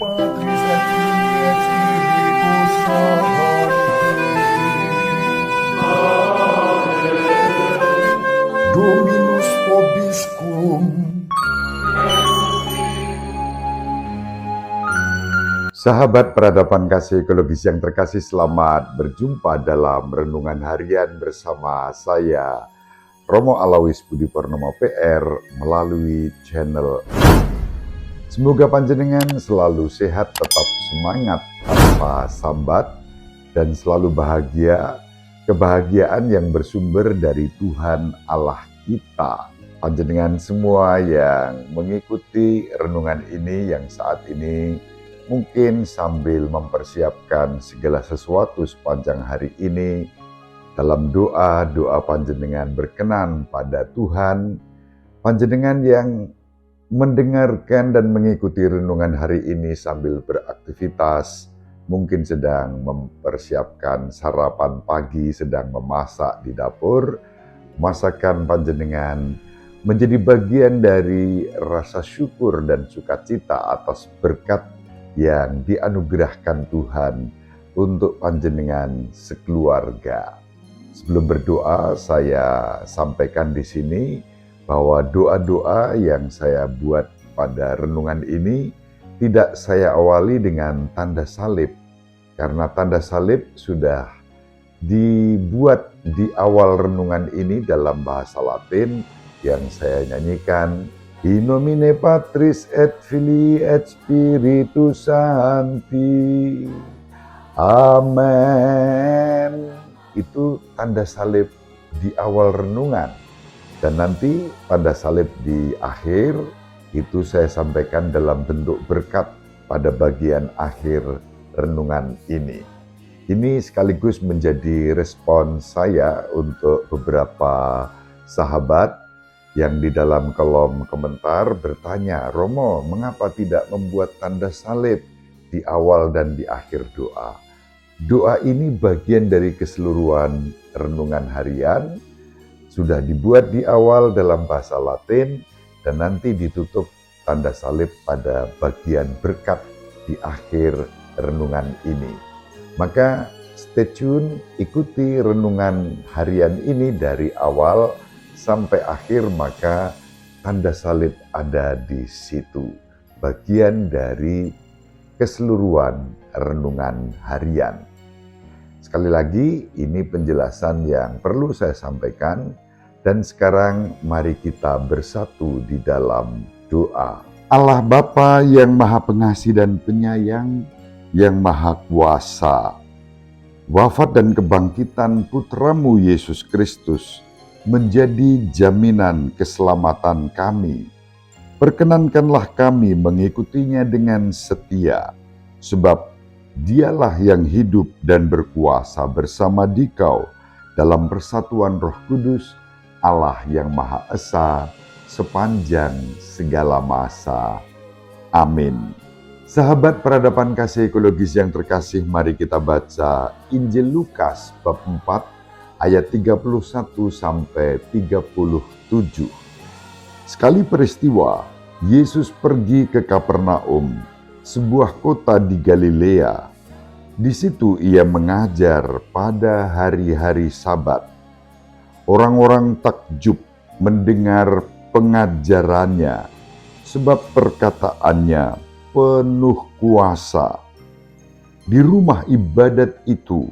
Patris et Filii et Spiritus Sancti. Dominus vobiscum. Sahabat peradaban kasih ekologis yang terkasih, selamat berjumpa dalam renungan harian bersama saya, Romo Alawis Budi Purnomo PR, melalui channel. Semoga panjenengan selalu sehat, tetap semangat tanpa sambat, dan selalu bahagia, kebahagiaan yang bersumber dari Tuhan Allah kita. Panjenengan semua yang mengikuti renungan ini yang saat ini mungkin sambil mempersiapkan segala sesuatu sepanjang hari ini, dalam doa panjenengan berkenan pada Tuhan, panjenengan yang mendengarkan dan mengikuti renungan hari ini sambil beraktivitas, mungkin sedang mempersiapkan sarapan pagi, sedang memasak di dapur, masakan panjenengan menjadi bagian dari rasa syukur dan sukacita atas berkat yang dianugerahkan Tuhan untuk panjenengan sekeluarga. Sebelum berdoa, saya sampaikan di sini bahwa doa-doa yang saya buat pada renungan ini tidak saya awali dengan tanda salib, karena tanda salib sudah dibuat di awal renungan ini dalam bahasa Latin yang saya nyanyikan. In nomine Patris et Filii et Spiritus Sancti. Amen. Itu tanda salib di awal renungan. Dan nanti tanda salib di akhir, itu saya sampaikan dalam bentuk berkat pada bagian akhir renungan ini. Ini sekaligus menjadi respon saya untuk beberapa sahabat yang di dalam kolom komentar bertanya, Romo, mengapa tidak membuat tanda salib di awal dan di akhir doa? Doa ini bagian dari keseluruhan renungan harian, sudah dibuat di awal dalam bahasa Latin, dan nanti ditutup tanda salib pada bagian berkat di akhir renungan ini. Maka stay tune, ikuti renungan harian ini dari awal sampai akhir, maka tanda salib ada di situ. Bagian dari keseluruhan renungan harian. Sekali lagi, ini penjelasan yang perlu saya sampaikan. Dan sekarang mari kita bersatu di dalam doa. Allah Bapa yang Maha Pengasih dan Penyayang, yang Maha Kuasa, wafat dan kebangkitan Putramu Yesus Kristus menjadi jaminan keselamatan kami. Perkenankanlah kami mengikutinya dengan setia, sebab Dialah yang hidup dan berkuasa bersama Dikau dalam persatuan Roh Kudus, Allah yang Maha Esa, sepanjang segala masa. Amin. Sahabat peradaban kasih ekologis yang terkasih, mari kita baca Injil Lukas bab 4 ayat 31 sampai 37. Sekali peristiwa, Yesus pergi ke Kapernaum, sebuah kota di Galilea. Di situ ia mengajar pada hari-hari Sabat. Orang-orang takjub mendengar pengajarannya, sebab perkataannya penuh kuasa. Di rumah ibadat itu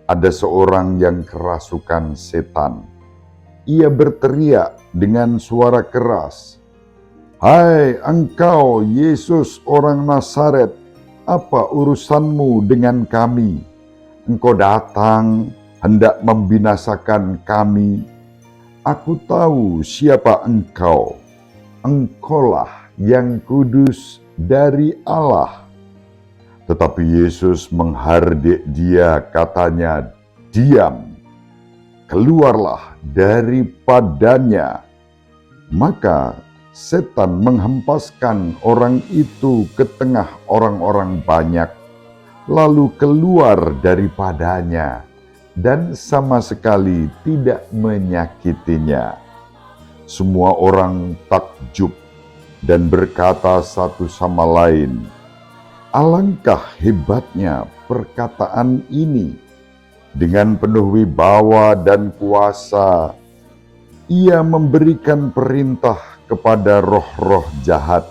ada seorang yang kerasukan setan. Ia berteriak dengan suara keras, "Hai engkau Yesus orang Nazaret, apa urusanmu dengan kami? Engkau datang hendak membinasakan kami. Aku tahu siapa engkau. Engkaulah yang kudus dari Allah." Tetapi Yesus menghardik dia, katanya, "Diam, keluarlah daripadanya." Maka setan menghempaskan orang itu ke tengah orang-orang banyak, lalu keluar daripadanya, dan sama sekali tidak menyakitinya. Semua orang takjub dan berkata satu sama lain, Alangkah hebatnya perkataan ini. Dengan penuh wibawa dan kuasa, Ia memberikan perintah kepada roh-roh jahat,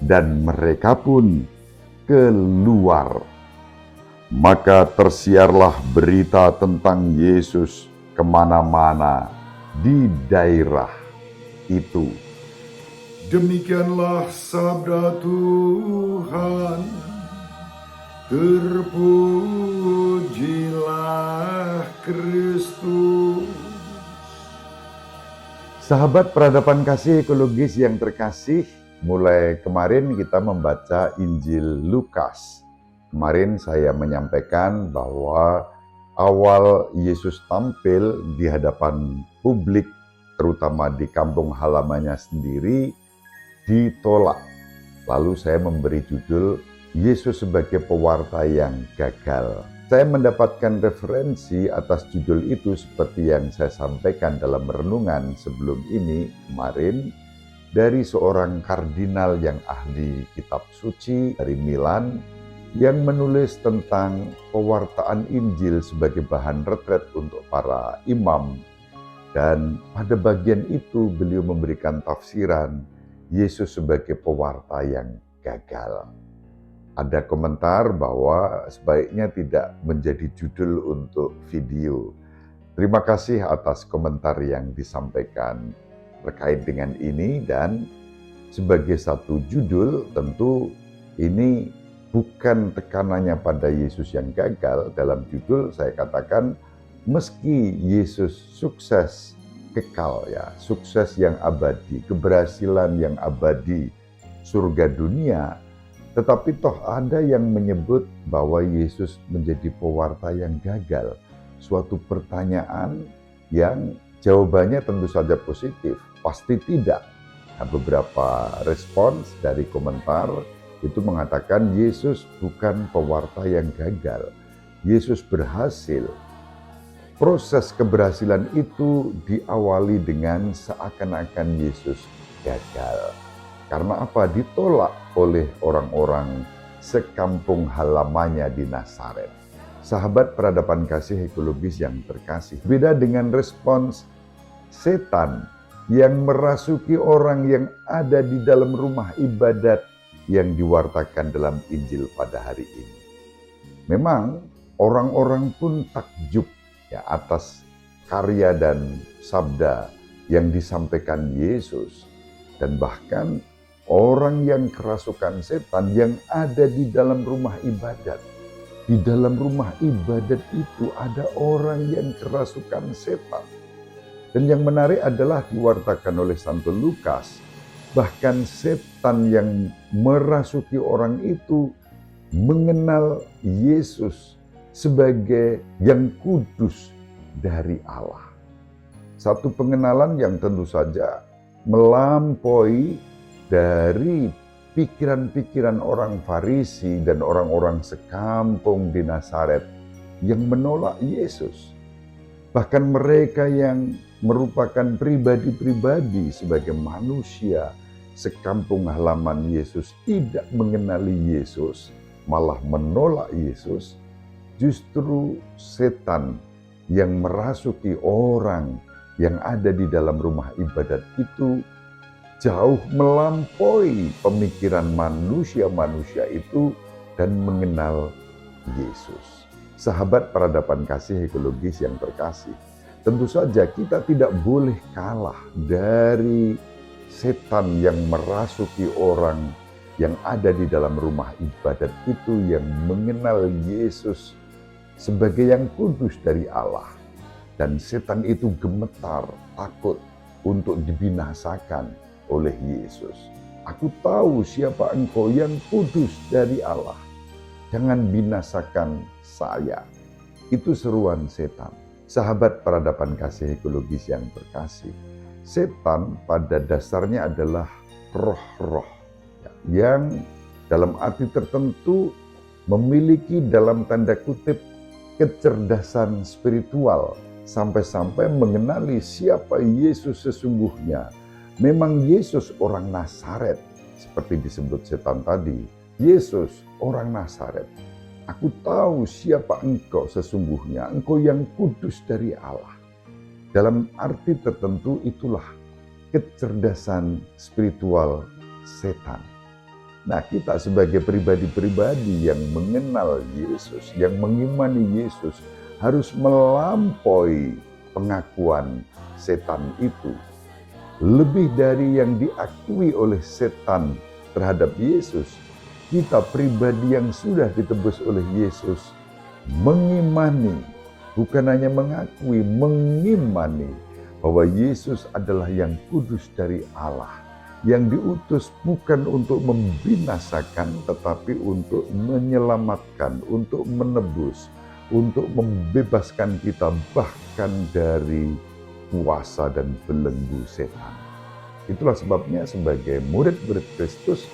dan mereka pun keluar. Maka tersiarlah berita tentang Yesus kemana-mana di daerah itu. Demikianlah sabda Tuhan. Terpujilah Kristus. Sahabat peradaban kasih ekologis yang terkasih, mulai kemarin kita membaca Injil Lukas. Kemarin saya menyampaikan bahwa awal Yesus tampil di hadapan publik, terutama di kampung halamannya sendiri, ditolak. Lalu saya memberi judul Yesus sebagai pewarta yang gagal. Saya mendapatkan referensi atas judul itu seperti yang saya sampaikan dalam renungan sebelum ini kemarin dari seorang kardinal yang ahli kitab suci dari Milan yang menulis tentang pewartaan Injil sebagai bahan retret untuk para imam. Dan pada bagian itu beliau memberikan tafsiran Yesus sebagai pewarta yang gagal. Ada komentar bahwa sebaiknya tidak menjadi judul untuk video. Terima kasih atas komentar yang disampaikan terkait dengan ini, dan sebagai satu judul tentu ini bukan tekanannya pada Yesus yang gagal. Dalam judul saya katakan meski Yesus sukses kekal, ya, sukses yang abadi, keberhasilan yang abadi, surga dunia, tetapi toh ada yang menyebut bahwa Yesus menjadi pewarta yang gagal. Suatu pertanyaan yang jawabannya tentu saja positif, pasti tidak. Nah, beberapa respons dari komentar itu mengatakan Yesus bukan pewarta yang gagal. Yesus berhasil. Proses keberhasilan itu diawali dengan seakan-akan Yesus gagal. Karena apa? Ditolak oleh orang-orang sekampung halamannya di Nazaret. Sahabat peradaban kasih ekologis yang terkasih, beda dengan respons setan yang merasuki orang yang ada di dalam rumah ibadat yang diwartakan dalam Injil pada hari ini. Memang orang-orang pun takjub ya atas karya dan sabda yang disampaikan Yesus, dan bahkan orang yang kerasukan setan yang ada di dalam rumah ibadat. Di dalam rumah ibadat itu ada orang yang kerasukan setan. Dan yang menarik adalah diwartakan oleh Santo Lukas, bahkan setan yang merasuki orang itu mengenal Yesus sebagai yang kudus dari Allah. Satu pengenalan yang tentu saja melampaui dari pikiran-pikiran orang Farisi dan orang-orang sekampung di Nazaret yang menolak Yesus. Bahkan mereka yang merupakan pribadi-pribadi sebagai manusia sekampung halaman Yesus tidak mengenali Yesus, malah menolak Yesus. Justru setan yang merasuki orang yang ada di dalam rumah ibadat itu jauh melampaui pemikiran manusia-manusia itu dan mengenal Yesus. Sahabat peradaban kasih ekologis yang terkasih, tentu saja kita tidak boleh kalah dari setan yang merasuki orang yang ada di dalam rumah ibadat itu yang mengenal Yesus sebagai yang kudus dari Allah. Dan setan itu gemetar, takut untuk dibinasakan oleh Yesus. Aku tahu siapa engkau yang kudus dari Allah. Jangan binasakan saya. Itu seruan setan. Sahabat peradaban kasih ekologis yang terkasih, setan pada dasarnya adalah roh-roh yang dalam arti tertentu memiliki dalam tanda kutip kecerdasan spiritual sampai-sampai mengenali siapa Yesus sesungguhnya. Memang Yesus orang Nazaret seperti disebut setan tadi. Yesus orang Nazaret, aku tahu siapa engkau sesungguhnya, engkau yang kudus dari Allah. Dalam arti tertentu itulah kecerdasan spiritual setan. Nah, kita sebagai pribadi-pribadi yang mengenal Yesus, yang mengimani Yesus, harus melampaui pengakuan setan itu. Lebih dari yang diakui oleh setan terhadap Yesus, kita pribadi yang sudah ditebus oleh Yesus mengimani, bukan hanya mengakui, mengimani bahwa Yesus adalah yang kudus dari Allah, yang diutus bukan untuk membinasakan, tetapi untuk menyelamatkan, untuk menebus, untuk membebaskan kita bahkan dari kuasa dan belenggu setan. Itulah sebabnya sebagai murid-murid Kristus,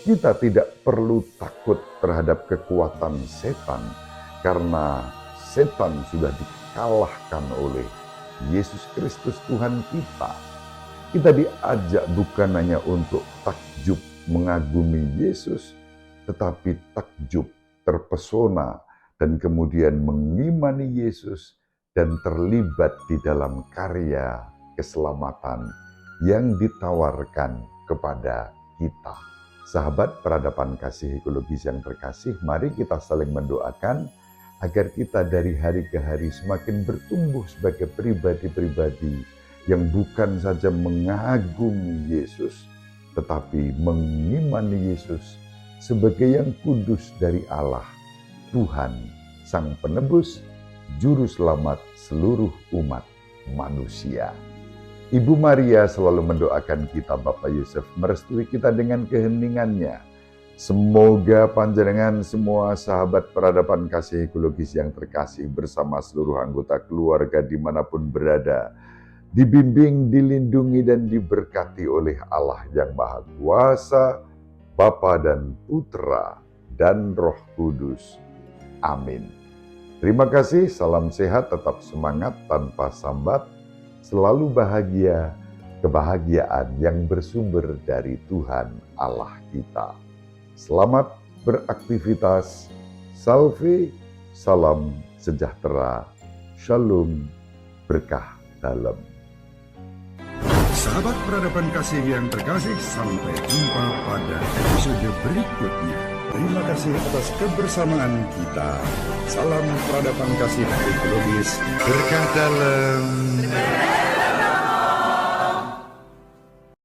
kita tidak perlu takut terhadap kekuatan setan, karena setan sudah dikalahkan oleh Yesus Kristus Tuhan kita. Kita diajak bukan hanya untuk takjub mengagumi Yesus, tetapi takjub, terpesona, dan kemudian mengimani Yesus dan terlibat di dalam karya keselamatan yang ditawarkan kepada kita. Sahabat peradaban kasih ekologis yang terkasih, mari kita saling mendoakan agar kita dari hari ke hari semakin bertumbuh sebagai pribadi-pribadi yang bukan saja mengagumi Yesus, tetapi mengimani Yesus sebagai yang kudus dari Allah, Tuhan, Sang Penebus, Juru Selamat seluruh umat manusia. Ibu Maria selalu mendoakan kita, Bapak Yusuf merestui kita dengan keheningannya. Semoga panjenengan semua sahabat peradaban kasih ekologis yang terkasih bersama seluruh anggota keluarga dimanapun berada, dibimbing, dilindungi, dan diberkati oleh Allah yang Maha Kuasa, Bapa dan Putra dan Roh Kudus. Amin. Terima kasih, salam sehat, tetap semangat tanpa sambat, selalu bahagia, kebahagiaan yang bersumber dari Tuhan Allah kita. Selamat beraktivitas, salve, salam sejahtera, shalom, berkah dalam. Sahabat peradaban kasih yang terkasih, sampai jumpa pada episode berikutnya. Terima kasih atas kebersamaan kita. Salam peradaban kasih ekologis, berkah dalam.